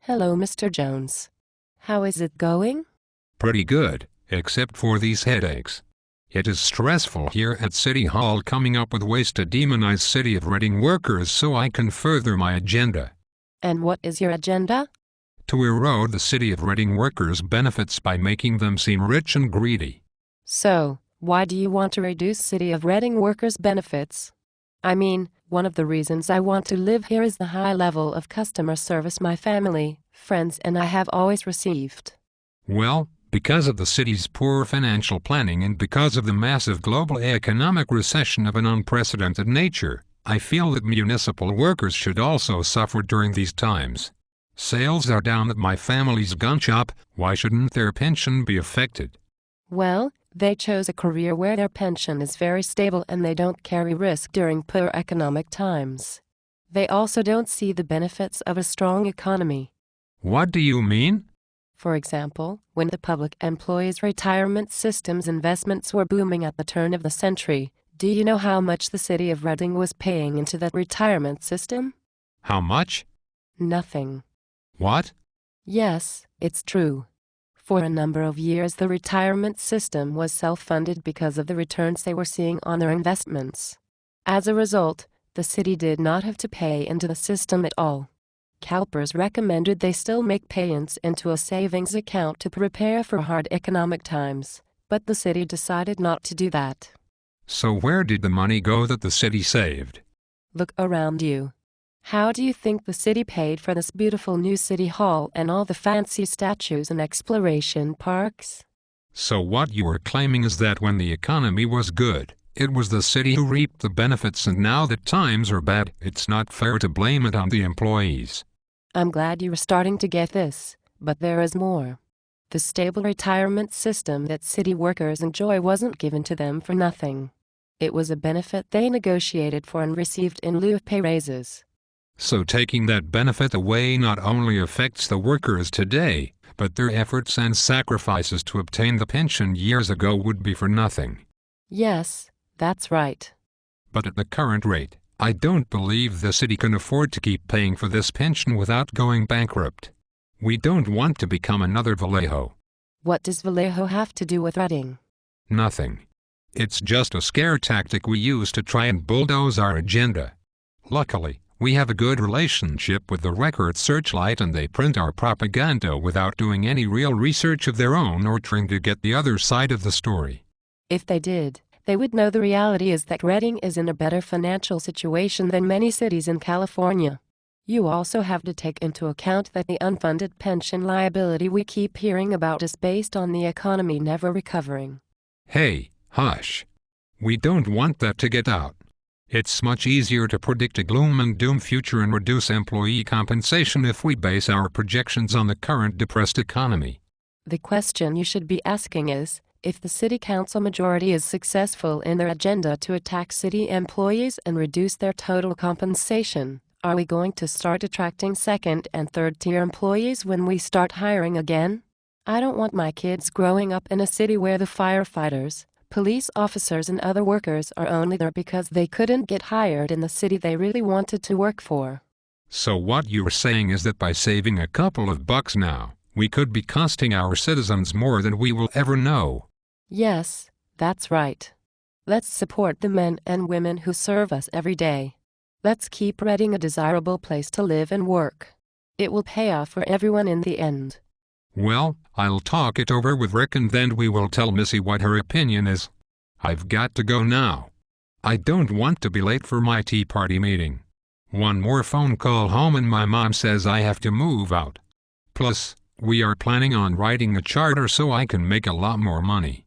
Hello, Mr. Jones. How is it going? Pretty good, except for these headaches. It is stressful here at City Hall coming up with ways to demonize City of Reading workers so I can further my agenda. And what is your agenda? To erode the City of Reading workers' benefits by making them seem rich and greedy. So, why do you want to reduce City of Reading workers' benefits? I mean, one of the reasons I want to live here is the high level of customer service my family, friends and I have always received. Well, because of the city's poor financial planning and because of the massive global economic recession of an unprecedented nature, I feel that municipal workers should also suffer during these times. Sales are down at my family's gun shop, why shouldn't their pension be affected? Well, they chose a career where their pension is very stable and they don't carry risk during poor economic times. They also don't see the benefits of a strong economy. What do you mean? For example, when the public employees' retirement systems investments were booming at the turn of the century, do you know how much the City of Reading was paying into that retirement system? How much? Nothing. What? Yes, it's true. For a number of years the retirement system was self-funded because of the returns they were seeing on their investments. As a result, the city did not have to pay into the system at all. CalPERS recommended they still make payments into a savings account to prepare for hard economic times, but the city decided not to do that. So where did the money go that the city saved? Look around you. How do you think the city paid for this beautiful new city hall and all the fancy statues and exploration parks? So what you are claiming is that when the economy was good, it was the city who reaped the benefits, and now that times are bad, it's not fair to blame it on the employees. I'm glad you are starting to get this, but there is more. The stable retirement system that city workers enjoy wasn't given to them for nothing. It was a benefit they negotiated for and received in lieu of pay raises. So taking that benefit away not only affects the workers today, but their efforts and sacrifices to obtain the pension years ago would be for nothing. Yes, that's right. But at the current rate, I don't believe the city can afford to keep paying for this pension without going bankrupt. We don't want to become another Vallejo. What does Vallejo have to do with Reading? Nothing. It's just a scare tactic we use to try and bulldoze our agenda. Luckily, we have a good relationship with the Record Searchlight and they print our propaganda without doing any real research of their own or trying to get the other side of the story. If they did, they would know the reality is that Reading is in a better financial situation than many cities in California. You also have to take into account that the unfunded pension liability we keep hearing about is based on the economy never recovering. Hey, hush. We don't want that to get out. It's much easier to predict a gloom and doom future and reduce employee compensation if we base our projections on the current depressed economy. The question you should be asking is, if the city council majority is successful in their agenda to attack city employees and reduce their total compensation, are we going to start attracting second and third tier employees when we start hiring again? I don't want my kids growing up in a city where the firefighters, police officers and other workers are only there because they couldn't get hired in the city they really wanted to work for. So what you're saying is that by saving a couple of bucks now, we could be costing our citizens more than we will ever know. Yes, that's right. Let's support the men and women who serve us every day. Let's keep Reading a desirable place to live and work. It will pay off for everyone in the end. Well, I'll talk it over with Rick and then we will tell Missy what her opinion is. I've got to go now. I don't want to be late for my tea party meeting. One more phone call home and my mom says I have to move out. Plus, we are planning on writing a charter so I can make a lot more money.